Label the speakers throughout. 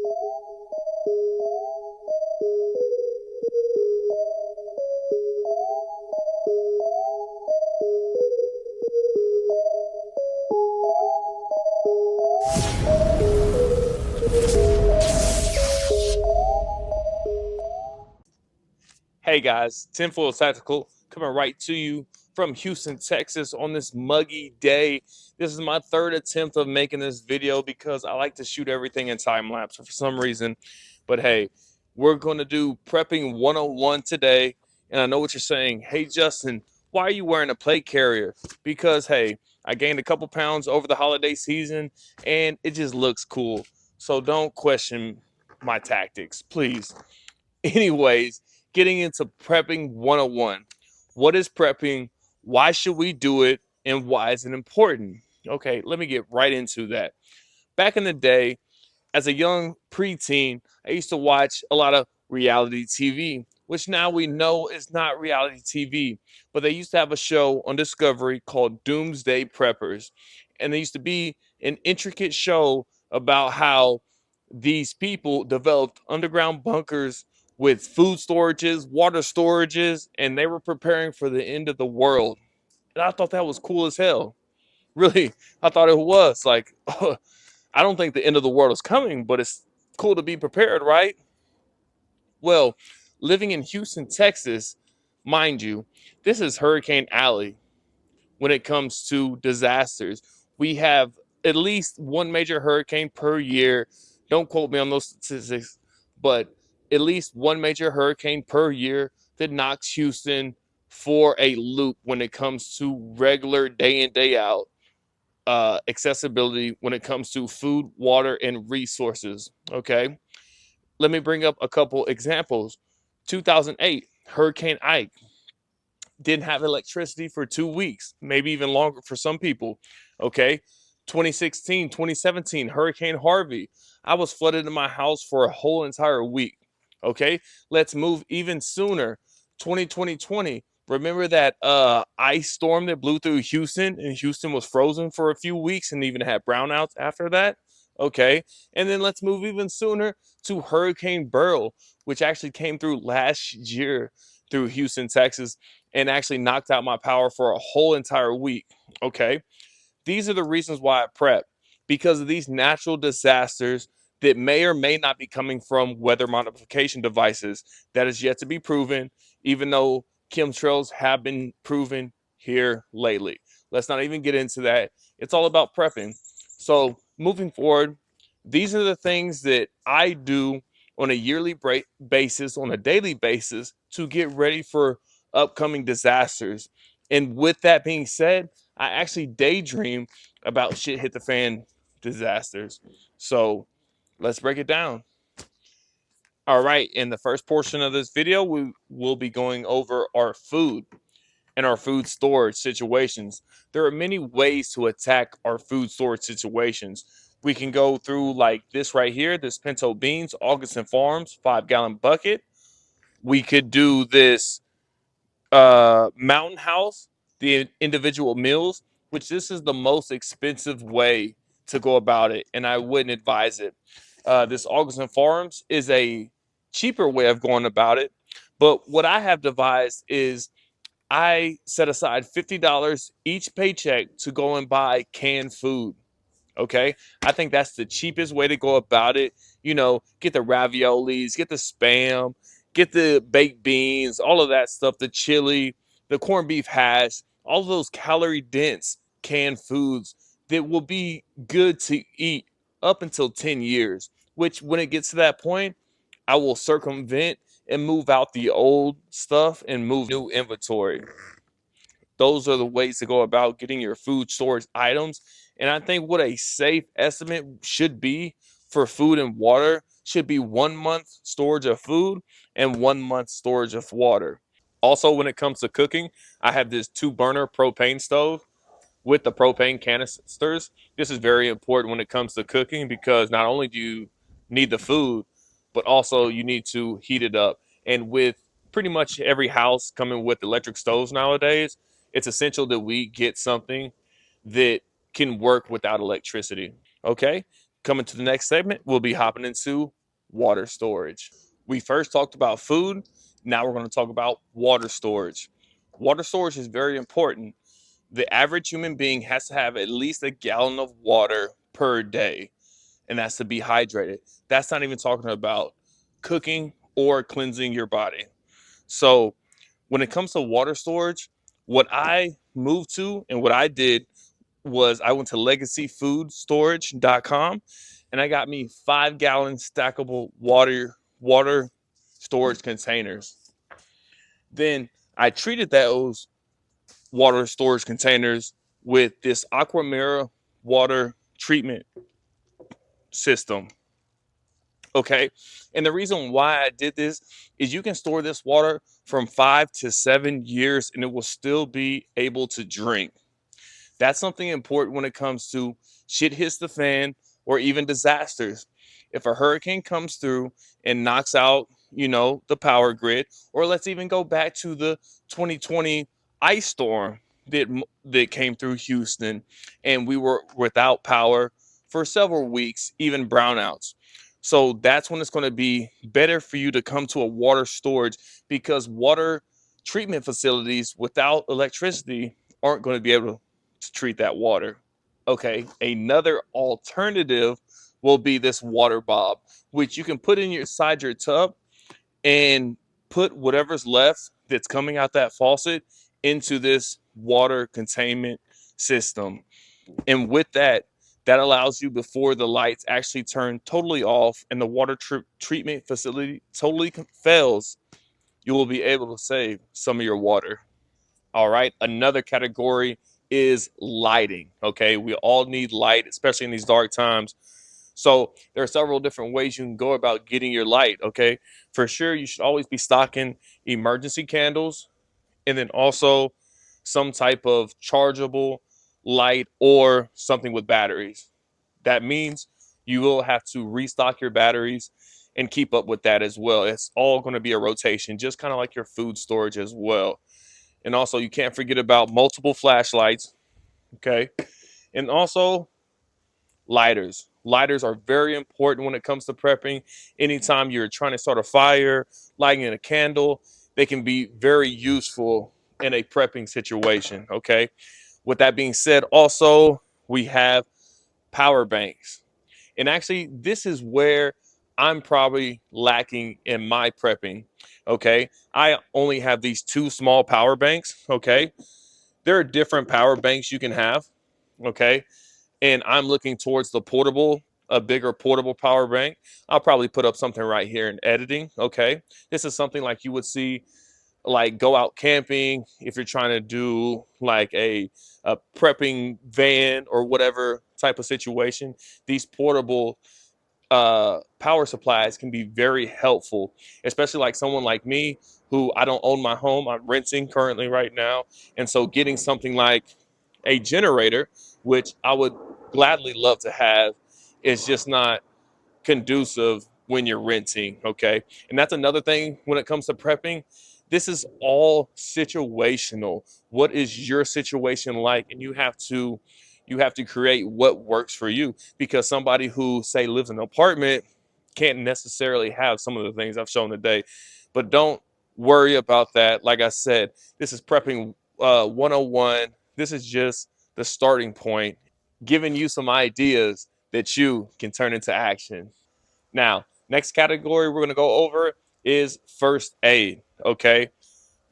Speaker 1: Hey guys, Tinfoil Tactical coming right to you from Houston, Texas on this muggy day. This is my third attempt of making this video because I like to shoot everything in time lapse for some reason. But hey, we're going to do prepping 101 today. And I know what you're saying. Hey Justin, why are you wearing a plate carrier? Because hey, I gained a couple pounds over the holiday season and it just looks cool. So don't question my tactics, please. Anyways, getting into prepping 101. What is prepping? Why should we do it? And why is it important? Okay, let me get right into that. Back in the day, as a young preteen, I used to watch a lot of reality TV, which now we know is not reality TV. But they used to have a show on Discovery called Doomsday Preppers. And they used to be an intricate show about how these people developed underground bunkers with food storages, water storages, and they were preparing for the end of the world. And I thought that was cool as hell. Really, I thought it was like, I don't think the end of the world is coming, but it's cool to be prepared, right? Well, living in Houston, Texas, mind you, this is Hurricane Alley when it comes to disasters. We have at least one major hurricane per year. Don't quote me on those statistics, but at least one major hurricane per year that knocks Houston for a loop when it comes to regular day in, day out accessibility when it comes to food, water, and resources. Okay. Let me bring up a couple examples. 2008, Hurricane Ike didn't have electricity for 2 weeks, maybe even longer for some people. Okay. 2016, 2017, Hurricane Harvey. I was flooded in my house for a whole entire week. Okay. Let's move even sooner. 2020. Remember that ice storm that blew through Houston and Houston was frozen for a few weeks and even had brownouts after that? Okay. And then let's move even sooner to Hurricane Beryl, which actually came through last year through Houston, Texas, and actually knocked out my power for a whole entire week. Okay. These are the reasons why I prep, because of these natural disasters that may or may not be coming from weather modification devices. That is yet to be proven, even though chemtrails have been proven here lately. Let's not even get into that. It's all about prepping. So, moving forward, these are the things that I do on a yearly basis, on a daily basis, to get ready for upcoming disasters. And with that being said, I actually daydream about shit hit the fan disasters. So let's break it down. All right, in the first portion of this video, we will be going over our food and our food storage situations. There are many ways to attack our food storage situations. We can go through like this right here, this pinto beans, Augustin Farms, 5 gallon bucket. We could do this Mountain House, the individual meals, which this is the most expensive way to go about it, and I wouldn't advise it. This Augustin Farms is a cheaper way of going about it, but what I have devised is I set aside $50 each paycheck to go and buy canned food. Okay, I think that's the cheapest way to go about it. You know, get the raviolis, get the spam, get the baked beans, all of that stuff, the chili, the corned beef hash, all of those calorie dense canned foods that will be good to eat up until 10 years. Which, when it gets to that point, I will circumvent and move out the old stuff and move new inventory. Those are the ways to go about getting your food storage items. And I think what a safe estimate should be for food and water should be 1 month storage of food and 1 month storage of water. Also, when it comes to cooking, I have this 2 burner propane stove with the propane canisters. This is very important when it comes to cooking because not only do you need the food, but also you need to heat it up. And with pretty much every house coming with electric stoves nowadays, it's essential that we get something that can work without electricity. Okay. Coming to the next segment, we'll be hopping into water storage. We first talked about food. Now we're going to talk about water storage. Water storage is very important. The average human being has to have at least a gallon of water per day, and that's to be hydrated. That's not even talking about cooking or cleansing your body. So, when it comes to water storage, what I moved to and what I did was I went to legacyfoodstorage.com and I got me 5 gallon stackable water storage containers. Then I treated those water storage containers with this Aquamira water treatment system. Okay. And the reason why I did this is you can store this water from 5 to 7 years and it will still be able to drink. That's something important when it comes to shit hits the fan or even disasters. If a hurricane comes through and knocks out, the power grid, or let's even go back to the 2020 ice storm that came through Houston and we were without power for several weeks, even brownouts. So that's when it's going to be better for you to come to a water storage because water treatment facilities without electricity aren't going to be able to treat that water. Okay, another alternative will be this water bob, which you can put in inside your tub and put whatever's left that's coming out that faucet into this water containment system. And with that, that allows you before the lights actually turn totally off and the water treatment facility totally fails, you will be able to save some of your water. All right. Another category is lighting. Okay. We all need light, especially in these dark times. So there are several different ways you can go about getting your light. Okay. For sure, you should always be stocking emergency candles and then also some type of chargeable light or something with batteries. That means you will have to restock your batteries and keep up with that as well. It's all going to be a rotation, just kind of like your food storage as well. And also, you can't forget about multiple flashlights, okay? And also, lighters. Lighters are very important when it comes to prepping. Anytime you're trying to start a fire, lighting a candle, they can be very useful in a prepping situation, okay? With that being said, also, we have power banks. And actually, this is where I'm probably lacking in my prepping. Okay. I only have these two small power banks. Okay. There are different power banks you can have. Okay. And I'm looking towards a bigger portable power bank. I'll probably put up something right here in editing. Okay. This is something like you would see like go out camping if you're trying to do like a prepping van or whatever type of situation. These portable power supplies can be very helpful, especially like someone like me who I don't own my home. I'm renting currently right now. And so getting something like a generator, which I would gladly love to have, is just not conducive when you're renting. Okay. And that's another thing when it comes to prepping. This is all situational. What is your situation like? And you have to create what works for you because somebody who say lives in an apartment can't necessarily have some of the things I've shown today. But don't worry about that. Like I said, this is prepping 101. This is just the starting point, giving you some ideas that you can turn into action. Now, next category we're going to go over is first aid. Okay.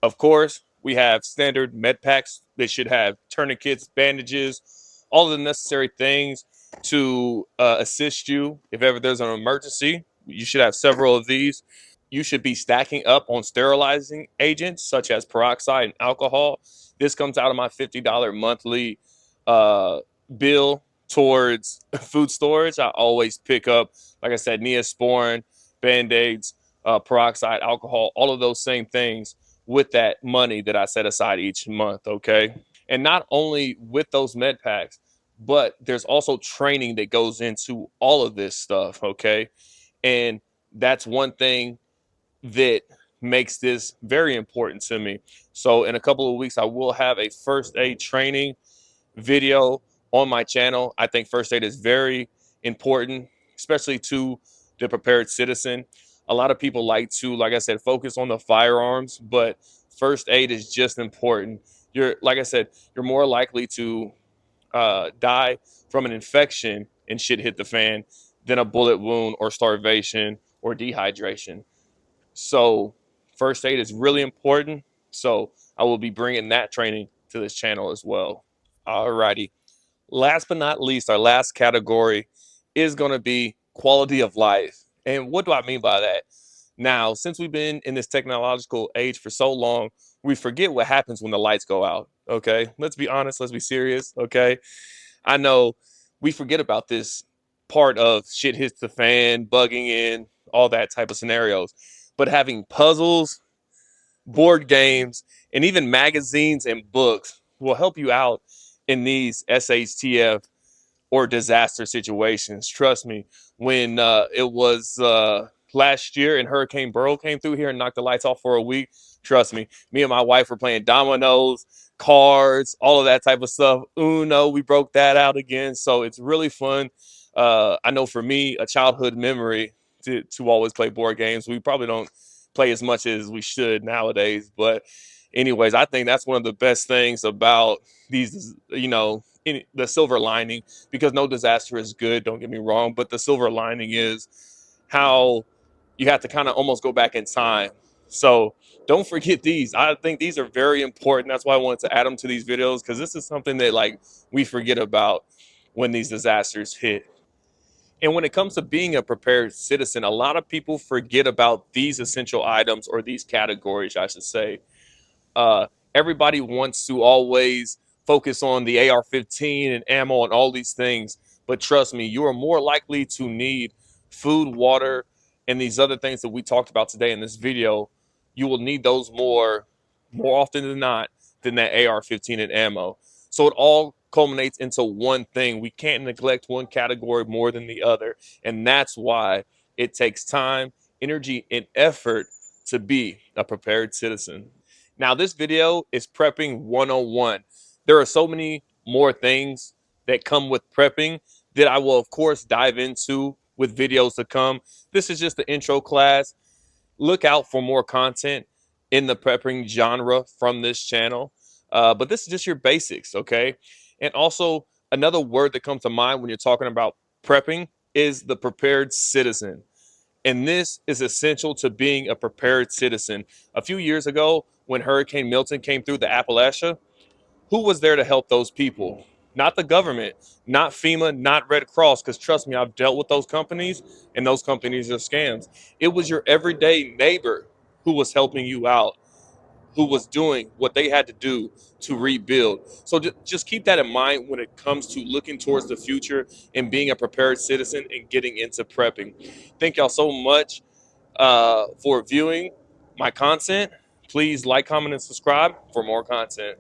Speaker 1: Of course, we have standard med packs that should have tourniquets, bandages, all of the necessary things to assist you if ever there's an emergency. You should have several of these. You should be stacking up on sterilizing agents such as peroxide and alcohol. This comes out of my $50 monthly uh, bill towards food storage. I always pick up, like I said, Neosporin, Band-Aids, peroxide, alcohol, all of those same things with that money that I set aside each month, okay? And not only with those med packs, but there's also training that goes into all of this stuff, okay? And that's one thing that makes this very important to me. So in a couple of weeks, I will have a first aid training video on my channel. I think first aid is very important, especially to the prepared citizen. A lot of people like to, like I said, focus on the firearms, but first aid is just important. You're, like I said, you're more likely to die from an infection and shit hit the fan than a bullet wound or starvation or dehydration. So, first aid is really important. So, I will be bringing that training to this channel as well. Alrighty. Last but not least, our last category is going to be quality of life. And what do I mean by that? Now, since we've been in this technological age for so long, we forget what happens when the lights go out. Okay. Let's be honest. Let's be serious. Okay. I know we forget about this part of shit hits the fan, bugging in, all that type of scenarios. But having puzzles, board games, and even magazines and books will help you out in these SHTF or disaster situations. Trust me, when it was last year and Hurricane Burrow came through here and knocked the lights off for a week, trust me and my wife were playing dominoes, cards, all of that type of stuff. Uno, we broke that out again. So it's really fun. I know for me, a childhood memory to always play board games. We probably don't play as much as we should nowadays. But, anyways, I think that's one of the best things about these, the silver lining, because no disaster is good, don't get me wrong, but the silver lining is how you have to kind of almost go back in time. So don't forget these. I think these are very important. That's why I wanted to add them to these videos, because this is something that like we forget about when these disasters hit. And when it comes to being a prepared citizen, a lot of people forget about these essential items, or these categories, I should say. Everybody wants to always focus on the AR-15 and ammo and all these things, but trust me, you are more likely to need food, water, and these other things that we talked about today in this video. You will need those more often than not than that AR-15 and ammo. So it all culminates into one thing. We can't neglect one category more than the other, and that's why it takes time, energy, and effort to be a prepared citizen. Now, this video is prepping 101. There are so many more things that come with prepping that I will, of course, dive into with videos to come. This is just the intro class. Look out for more content in the prepping genre from this channel. But this is just your basics, okay? And also, another word that comes to mind when you're talking about prepping is the prepared citizen. And this is essential to being a prepared citizen. A few years ago, when Hurricane Milton came through the Appalachia, who was there to help those people? Not the government, not FEMA, not Red Cross, because trust me, I've dealt with those companies, and those companies are scams. It was your everyday neighbor who was helping you out, who was doing what they had to do to rebuild. So just keep that in mind when it comes to looking towards the future and being a prepared citizen and getting into prepping. Thank y'all so much for viewing my content. Please like, comment, and subscribe for more content.